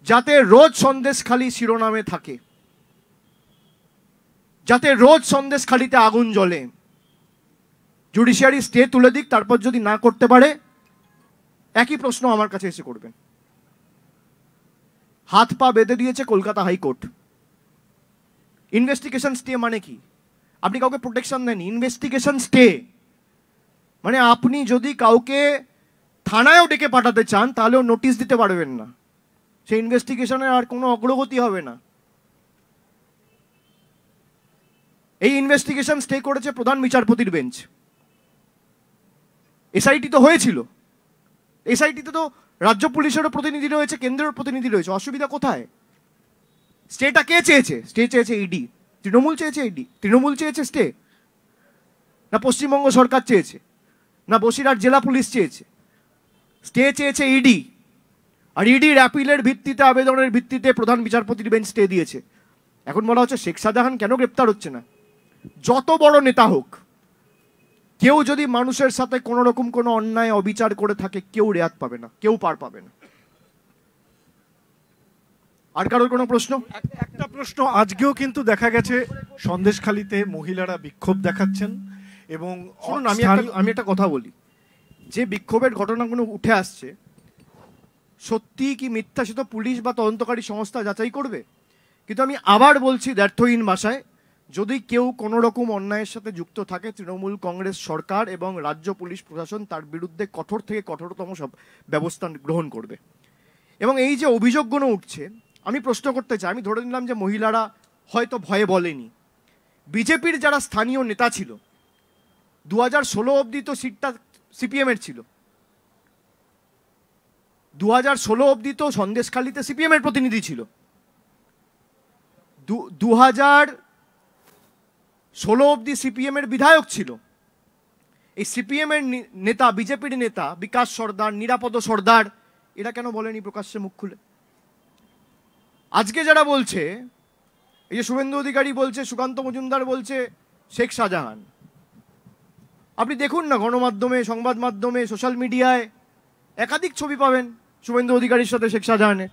S1: যাতে রোজ সন্দেশখালি শিরোনামে থাকে, যাতে রোজ সন্দেশখালিতে আগুন জ্বলে। জুডিশিয়ারি স্টে তুলে দিক, তারপর যদি না করতে পারে একই প্রশ্ন আমার কাছে এসে করবেন। হাত পা বেঁধে দিয়েছে কলকাতা হাইকোর্ট। ইনভেস্টিগেশন স্টে মানে কি? আপনি কাউকে প্রোটেকশন দেন। ইনভেস্টিগেশন স্টে মানে আপনি যদি কাউকে থানায়ও ডেকে পাঠাতে চান, তাহলেও নোটিশ দিতে পারবেন না, সেই ইনভেস্টিগেশনের আর কোনো অগ্রগতি হবে না। এই ইনভেস্টিগেশন স্টে করেছে প্রধান বিচারপতির বেঞ্চ। এসআইটি তো হয়েছিল, এসআইটিতে তো রাজ্য পুলিশেরও প্রতিনিধি রয়েছে, কেন্দ্রের প্রতিনিধি রয়েছে, অসুবিধা কোথায়? স্টেটা কে চেয়েছে? স্টে চেয়েছে ইডি। তৃণমূল চেয়েছে ইডি? তৃণমূল চেয়েছে স্টে? না পশ্চিমবঙ্গ সরকার চেয়েছে? না বসিরহাট জেলা পুলিশ চেয়েছে? স্টে চেয়েছে ইডি। আর ইডির অ্যাপিলের ভিত্তিতে, আবেদনের ভিত্তিতে প্রধান বিচারপতির বেঞ্চ স্টে দিয়েছে। এখন বলা হচ্ছে শেখ শাহজাহান কেন গ্রেপ্তার হচ্ছে না? যত বড় নেতা হোক, কেউ যদি মানুষের সাথে কোনো রকম কোনো অন্যায় অবিচার করে থাকে, কেউ রেয়াত পাবে না, কেউ পার পাবে না। আর কারোর কোনো প্রশ্ন?
S2: একটা প্রশ্ন, আজকেও কিন্তু দেখা গেছে সন্দেশখালিতে মহিলারা বিক্ষোভ দেখাচ্ছেন এবং
S1: শুনুন, আমি একটা কথা বলি, যে বিক্ষোভের ঘটনাগুলো উঠে আসছে, সত্যি কি মিথ্যা সে তো পুলিশ বা তদন্তকারী সংস্থা যাচাই করবে। কিন্তু আমি আবার বলছি দ্ব্যর্থহীন ভাষায়, যদি কেউ কোনো রকম অন্যায়ের সাথে যুক্ত থাকে, তৃণমূল কংগ্রেস সরকার এবং রাজ্য পুলিশ প্রশাসন তার বিরুদ্ধে কঠোর থেকে কঠোরতম সব ব্যবস্থা গ্রহণ করবে। এবং এই যে অভিযোগগুলো উঠছে, আমি প্রশ্ন করতে চাই, আমি ধরে নিলাম যে মহিলারা হয়তো ভয়ে বলেনি। বিজেপির যারা স্থানীয় নেতা ছিল, 2016 অবধি তো সিটটা সিপিএমের ছিল, 2016 অবধি তো সন্দেশখালিতে সিপিএমের প্রতিনিধি ছিল, 2016 অবধি সিপিএমের বিধায়ক ছিল। এই সিপিএমের নেতা, বিজেপির নেতা বিকাশ সর্দার, নিরাপদ সর্দার, এরা কেন বলেনি প্রকাশ্যে মুখ খুলে? আজকে যারা বলছে, এই যে শুভেন্দু অধিকারী বলছে, সুকান্ত মজুমদার বলছে শেখ শাহজাহান, আপনি দেখুন না গণমাধ্যমে, সংবাদ মাধ্যমে, সোশ্যাল মিডিয়ায় একাধিক ছবি পাবেন শুভেন্দু অধিকারীর সাথে শেখ শাহজাহানের।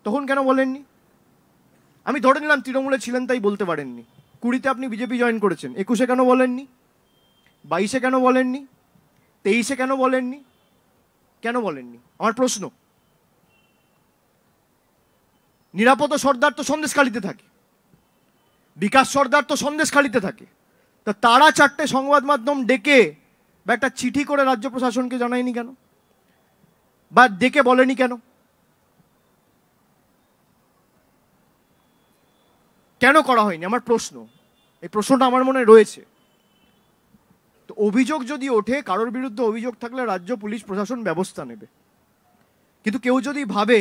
S1: তখন কেন বলেননি? আমি ধরে নিলাম তৃণমূলে ছিলেন তাই বলতে পারেননি। 20-তে আপনি বিজেপি জয়েন করেছেন, 21-এ কেন বলেননি? 22-এ কেন বলেননি? 23-এ কেন বলেননি? কেন বলেননি? আমার প্রশ্ন। নিরাপদ সর্দার তো সন্দেশখালিতে থাকে, বিকাশ সর্দার তো সন্দেশখালিতে থাকে, তা তারা 4টে সংবাদ মাধ্যম ডেকে বা একটা চিঠি করে রাজ্য প্রশাসনকে জানায়নি কেন, বা ডেকে বলেনি কেন? কেন করা হয়নি? আমার প্রশ্ন, এই প্রশ্নটা আমার মনে রয়েছে। তো অভিযোগ যদি ওঠে, কারোর বিরুদ্ধে অভিযোগ থাকলে রাজ্য পুলিশ প্রশাসন ব্যবস্থা নেবে। কিন্তু কেউ যদি ভাবে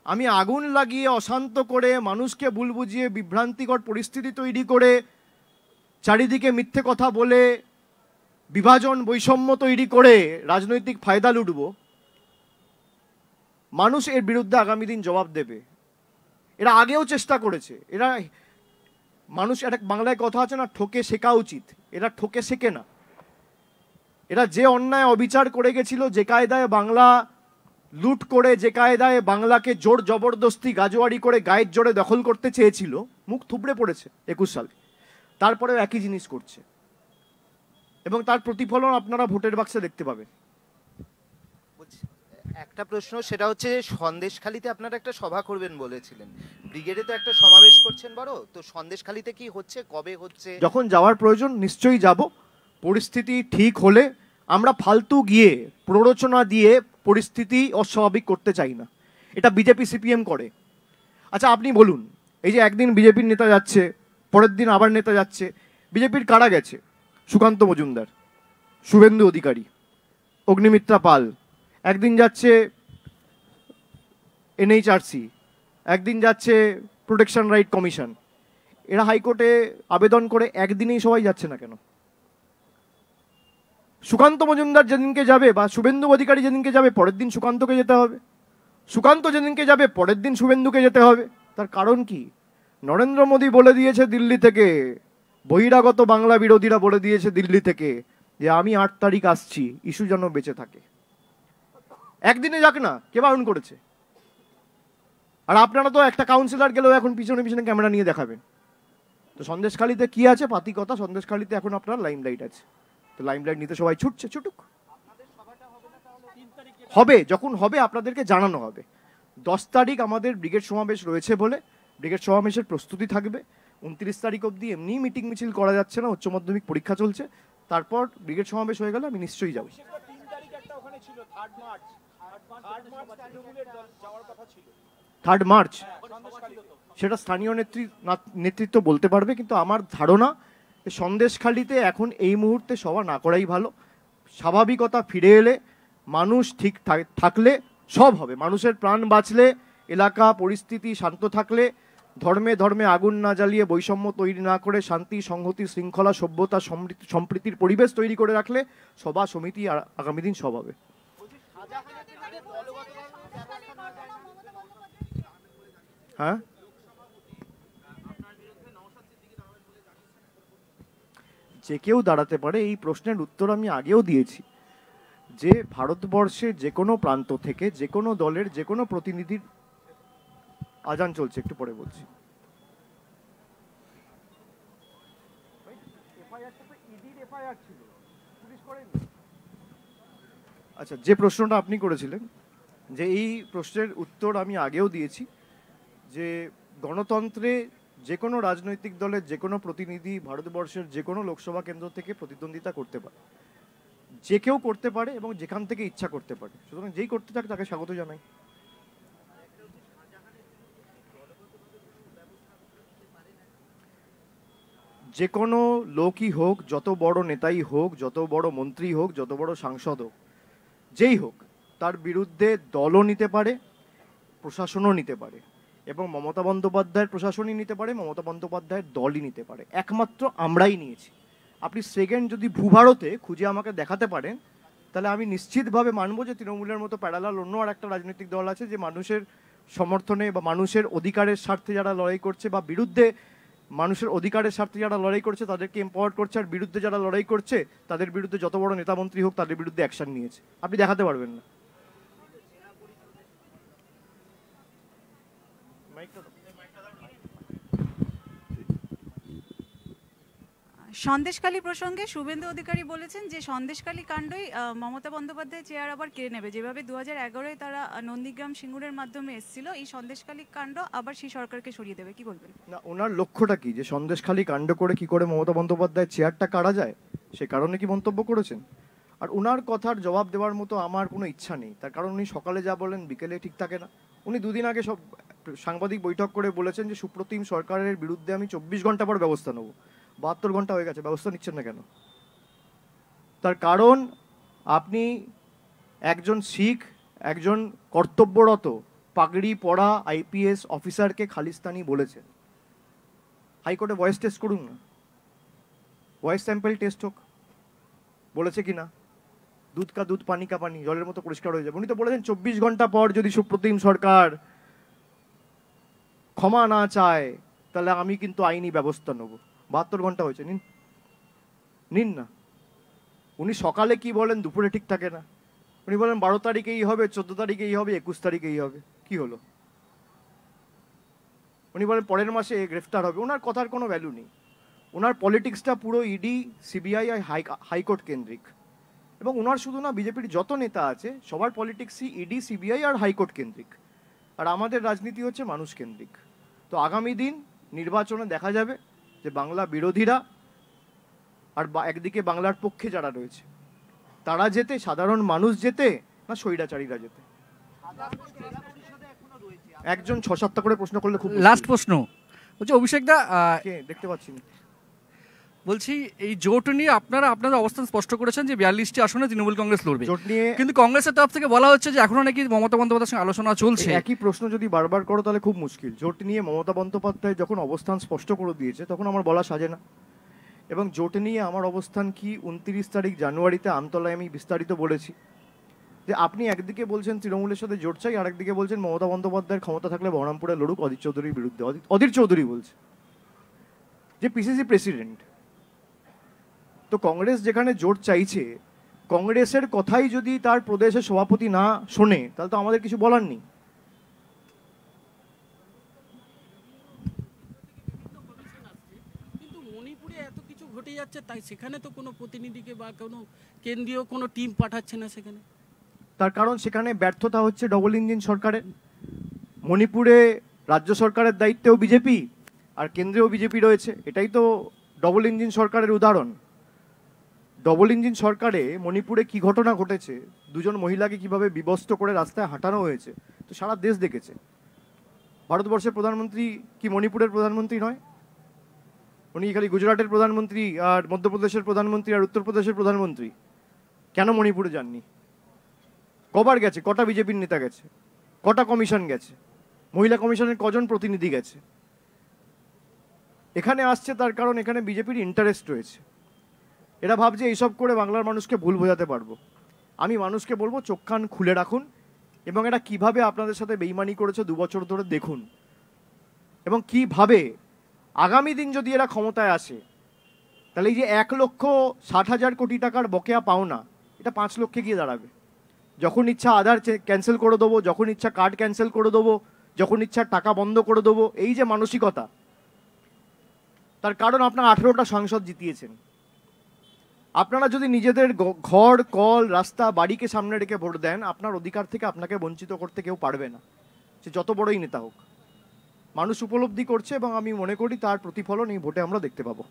S1: আমি আগুন লাগিয়ে, অশান্ত করে, মানুষকে ভুল বুঝিয়ে, বিভ্রান্তিকর পরিস্থিতি তৈরি করে, চারিদিকে মিথ্যে কথা বলে, বিভাজন বৈষম্য তৈরি করে রাজনৈতিক ফায়দা লুটব, মানুষ এর বিরুদ্ধে আগামী দিন জবাব দেবে। এরা আগেও চেষ্টা করেছে, এরা মানুষ, একটা বাংলায় কথা আছে না, ঠকে শেখা উচিত, এরা ঠকে শেখে না। এরা যে অন্যায় অবিচার করে গেছিল, যে কায়দায় বাংলা লুট করে, যে কায়দায় বাংলাকে জোর জবরদস্তি গাজোয়ারি করে গায়ের জোরে দখল করতে চেয়েছিল, মুখ থুবড়ে পড়েছে 21 সালে। তারপরেও একই জিনিস করছে এবং তার প্রতিফলন আপনারা ভোটের বাক্সে দেখতে পাবেন।
S5: একটা প্রশ্ন, সেটা হচ্ছে সন্দেশখালীতে আপনারা একটা সভা করবেন বলেছিলেন, ব্রিগেডে তো একটা সমাবেশ করছেন বড়, তো সন্দেশখালীতে কি হচ্ছে, কবে হচ্ছে?
S1: যখন যাওয়ার প্রয়োজন নিশ্চয়ই যাব। পরিস্থিতি ঠিক হলে আমরা ফালতু গিয়ে প্ররোচনা দিয়ে পরিস্থিতি অস্বাভাবিক করতে চাই না। এটা বিজেপি সিপিএম করে। আচ্ছা আপনি বলুন, এই যে একদিন বিজেপির নেতা যাচ্ছে, পরের দিন আবার নেতা যাচ্ছে, বিজেপির কারা গেছে? সুকান্ত মজুমদার, শুভেন্দু অধিকারী, অগ্নিমিত্রা পাল, একদিন যাচ্ছে এনএইচআরসি, একদিন যাচ্ছে প্রোটেকশন রাইট কমিশন। এরা হাইকোর্টে আবেদন করে একদিনেই সবাই যাচ্ছে না কেন? সুকান্ত মজুমদার যেদিনকে যাবে বা শুভেন্দু অধিকারী যেদিনকে যাবে, পরের দিন সুকান্তকে যেতে হবে। সুকান্ত যেদিনকে যাবে, পরের দিন শুভেন্দুকে যেতে হবে। তার কারণ কি? নরেন্দ্র মোদী বলে দিয়েছে দিল্লি থেকে, বহিরাগত বাংলা বিরোধীরা বলে দিয়েছে দিল্লি থেকে যে আমি 8 তারিখ আসছি, ইস্যু যেন বেঁচে থাকে। একদিনে যাক না, কে বারণ করেছে? আর আপনারা তো একটা কাউন্সিলর গেলেও এখন পিছনে পিছনে ক্যামেরা নিয়ে দেখাবেন। তো সন্দেশখালীতে কি আছে? পাতি কথা। সন্দেশখালীতে এখন আপনার লাইমলাইট আছে, তো লাইমলাইট নিতে সবাই ছুটছে, ছুটুক। হবে, যখন হবে আপনাদেরকে জানানো হবে। 10 তারিখ আমাদের ব্রিগেড সমাবেশ রয়েছে বলে ব্রিগেড সমাবেশের প্রস্তুতি থাকবে। 29 তারিখ অবধি এমনি মিটিং মিছিল করা যাচ্ছে না, উচ্চ মাধ্যমিক পরীক্ষা চলছে। তারপর ব্রিগেড সমাবেশ হয়ে গেলে আমি নিশ্চয়ই যাব। 3 মার্চ সেটা স্থানীয় নেতৃত্ব বলতে পারবে, কিন্তু আমার ধারণা সন্দেশখালীতে এখন এই মুহূর্তে সভা না করাই ভালো। স্বাভাবিকতা ফিরে এলে, মানুষ ঠিক থাকলে সব হবে। মানুষের প্রাণ বাঁচলে, এলাকা পরিস্থিতি শান্ত থাকলে, ধর্মে ধর্মে আগুন না জ্বালিয়ে, বৈষম্য তৈরি না করে, শান্তি সংহতি শৃঙ্খলা সভ্যতা সম্প্রীতির পরিবেশ তৈরি করে রাখলে সভা সমিতি আগামী দিন সব হবে। হ্যাঁ, যে কেউ দাঁড়াতে পারে, এই প্রশ্নের উত্তর আমি আগেও দিয়েছি যে ভারতবর্ষে যে কোনো প্রান্ত থেকে যে কোনো দলের যে কোনো প্রতিনিধির আজান চলছে, একটু পরে বলছি। আচ্ছা, যে প্রশ্নটা আপনি করেছিলেন, যে এই প্রশ্নের উত্তর আমি আগেও দিয়েছি যে গণতন্ত্রে যে কোনো রাজনৈতিক দলের যে কোনো প্রতিনিধি ভারতবর্ষের যে কোনো লোকসভা কেন্দ্র থেকে প্রতিদ্বন্দ্বিতা করতে পারে, যে কেউ করতে পারে এবং যেখান থেকে ইচ্ছা করতে পারে। সুতরাং যেই করতে চাক তাকে স্বাগত জানাই। যে কোনো লোকই হোক, যত বড় নেতাই হোক, যত বড় মন্ত্রী হোক, যত বড় সাংসদ হোক, যেই হোক, তার বিরুদ্ধে দলও নিতে পারে, প্রশাসনও নিতে পারে, এবং মমতা বন্দ্যোপাধ্যায়ের প্রশাসনই নিতে পারে, মমতা বন্দ্যোপাধ্যায়ের দলই নিতে পারে। একমাত্র আমরাই নিয়েছি। আপনি সেকেন্ড যদি ভূভারতে খুঁজে আমাকে দেখাতে পারেন, তাহলে আমি নিশ্চিতভাবে মানব যে তৃণমূলের মতো প্যারালাল অন্য আর একটা রাজনৈতিক দল আছে যে মানুষের সমর্থনে বা মানুষের অধিকারের স্বার্থে যারা লড়াই করছে, বা বিরুদ্ধে মানুষের অধিকারের স্বার্থে যারা লড়াই করছে তাদেরকে এম্পাওয়ার করছে, আর বিরুদ্ধে যারা লড়াই করছে তাদের বিরুদ্ধে যত বড় নেতা মন্ত্রী হোক তাদের বিরুদ্ধে অ্যাকশন নিয়েছে। আপনি দেখাতে পারবেন না।
S6: সন্দেশখালী প্রসঙ্গে শুভেন্দু অধিকারী বলেছেন যে সন্দেশখালী কাণ্ডই মমতা বন্দ্যোপাধ্যায় চেয়ার আবার কেড়ে নেবে। যেভাবে 2011-এ তারা নন্দীগ্রাম সিঙ্গুরের মাধ্যমে এসেছিল, এই সন্দেশখালী কাণ্ড আবার সেই সরকারকে সরিয়ে দেবে। কি বলবেন?
S1: না, ওনার লক্ষ্যটা কি? যে সন্দেশখালী কাণ্ড করে কি করে মমতা বন্দ্যোপাধ্যায়ের চেয়ারটা কাড়া যায়, সে কারণে কি মন্তব্য করেছেন? আর ওনার কথার জবাব দেওয়ার মতো আমার কোনো ইচ্ছা নেই, তার কারণ উনি সকালে যা বলেন বিকেলে ঠিক থাকে না। উনি দুদিন আগে সব সাংবাদিক বৈঠক করে বলেছেন যে সুপ্রতিম সরকারের বিরুদ্ধে আমি 24 ঘন্টা পর ব্যবস্থা নেব। 72 ঘন্টা হয়ে গেছে, ব্যবস্থা নিচ্ছেন না কেন? তার কারণ আপনি একজন শিখ, একজন কর্তব্যরত পাগড়ি পরা আইপিএস অফিসারকে খালিস্তানি বলেছেন। হাইকোর্টে ভয়েস টেস্ট করুন না, ভয়েস স্যাম্পল টেস্ট হোক। বলেছে কি না? দুধ কা দুধ পানি কা পানি, জলের মতো পরিষ্কার হয়ে যাবে। উনি তো বলেছেন 24 ঘন্টা পর যদি সুপ্রতিম সরকার ক্ষমা না চায় তাহলে আমি কিন্তু আইনি ব্যবস্থা নেব। 72 ঘন্টা হয়েছে, নিন না। উনি সকালে কি বলেন দুপুরে ঠিক থাকে না। উনি বলেন 12 তারিখে এই হবে, 14 তারিখে এই হবে, 21 তারিখে এই হবে। কি হলো? উনি বলেন পরের মাসে গ্রেফতার হবে। ওনার কথার কোনো ভ্যালু নেই। ওনার পলিটিক্সটা পুরো ইডি, সিবিআই আর হাইকোর্ট কেন্দ্রিক। এবং ওনার শুধু না, বিজেপির যত নেতা আছে সবার পলিটিক্সই ইডি, সিবিআই আর হাইকোর্ট কেন্দ্রিক। আর আমাদের রাজনীতি হচ্ছে মানুষ কেন্দ্রিক। তো আগামী দিন নির্বাচনে দেখা যাবে যে বাংলা বিরোধীরা আর একদিকে বাংলার পক্ষে যারা রয়েছে তারা যেতে, সাধারণ মানুষ যেতে, না স্বৈরাচারীরা যেতে। একজন 6-7টা করে প্রশ্ন করলে খুব
S4: লাস্ট প্রশ্ন বলছি, অভিষেক দা,
S1: দেখতে পাচ্ছি না।
S4: বলছি এই জোট নিয়ে আপনারা অবস্থান স্পষ্ট করেছেন যে 42টি আসনে তৃণমূল কংগ্রেস লড়বে।
S1: জোট নিয়ে
S4: কিন্তু কংগ্রেসের তরফ থেকে বলা হচ্ছে যে এখনো নাকি মমতা বন্দ্যোপাধ্যায়ের সঙ্গে আলোচনা চলছে।
S1: একই প্রশ্ন যদি বারবার করো তাহলে খুব মুশকিল। জোট নিয়ে মমতা বন্দ্যোপাধ্যায় যখন অবস্থান স্পষ্ট করে দিয়েছে তখন আমার বলা সাজে না। এবং জোট নিয়ে আমার অবস্থান কি 29 তারিখ জানুয়ারিতে আমতলায় আমি বিস্তারিত বলেছি যে আপনি একদিকে বলছেন তৃণমূলের সাথে জোট চাই, আর একদিকে বলছেন মমতা বন্দ্যোপাধ্যায়ের ক্ষমতা থাকলে বহরমপুরে লড়ুক অধীর চৌধুরীর বিরুদ্ধে। অধীর চৌধুরী বলছে যে পিসিসি প্রেসিডেন্ট। তো কংগ্রেস যেখানে জোট চাইছে, কংগ্রেসের কথাই যদি তার প্রদেশের সভাপতি না শোনে তাহলে তো আমাদের কিছু বলার নেই।
S7: কিন্তু মণিপুরে এত কিছু ঘটে যাচ্ছে, তাই সেখানে তো কোনো প্রতিনিধিকে বা কোনো কেন্দ্রীয় কোনো টিম পাঠাচ্ছে না সেখানে।
S1: তার কারণ সেখানে ব্যর্থতা হচ্ছে ডবল ইঞ্জিন সরকারের। মণিপুরে রাজ্য সরকারের দায়িত্বেও বিজেপি আর কেন্দ্রেও বিজেপি রয়েছে। এটাই তো ডবল ইঞ্জিন সরকারের উদাহরণ। ডবল ইঞ্জিন সরকারে মণিপুরে কি ঘটনা ঘটেছে, দুজন মহিলাকে কিভাবে বিবস্ত্র করে রাস্তায় হাঁটানো হয়েছে, তো সারা দেশ দেখেছে। ভারতবর্ষের প্রধানমন্ত্রী কি মণিপুরের প্রধানমন্ত্রী নয়? উনি খালি গুজরাটের প্রধানমন্ত্রী আর মধ্যপ্রদেশের প্রধানমন্ত্রী আর উত্তরপ্রদেশের প্রধানমন্ত্রী। কেন মণিপুরে যাননি? কবার গেছে? কটা বিজেপির নেতা গেছে? কটা কমিশন গেছে? মহিলা কমিশনের কজন প্রতিনিধি গেছে? এখানে আসছে তার কারণ এখানে বিজেপির ইন্টারেস্ট রয়েছে। এরা ভাবছে এইসব করে বাংলার মানুষকে ভুল বোঝাতে পারবো। আমি মানুষকে বলবো চোখ কান খুলে রাখুন এবং এরা কিভাবে আপনাদের সাথে বেইমানি করেছে 2 বছর ধরে দেখুন, এবং কিভাবে আগামী দিন যদি এরা ক্ষমতায় আসে তাহলে এই যে 1,60,000 কোটি টাকার বকেয়া পাওনা, এটা 5 লক্ষে গিয়ে দাঁড়াবে। যখন ইচ্ছা আধার ক্যান্সেল করে দেবো, যখন ইচ্ছা কার্ড ক্যান্সেল করে দেবো, যখন ইচ্ছা টাকা বন্ধ করে দেবো, এই যে মানসিকতা, তার কারণ আপনারা 18টা সাংসদ জিতিয়েছেন। আপনারা যদি নিজেদের ঘর, কল, রাস্তা, বাড়িকে সামনে রেখে ভোট দেন, আপনার অধিকার থেকে আপনাকে বঞ্চিত করতে কেউ পারবে না, সে যত বড়ই নেতা হোক। মানুষ উপলব্ধি করছে এবং আমি মনে করি তার প্রতিফলন এই ভোটে আমরা দেখতে পাবো।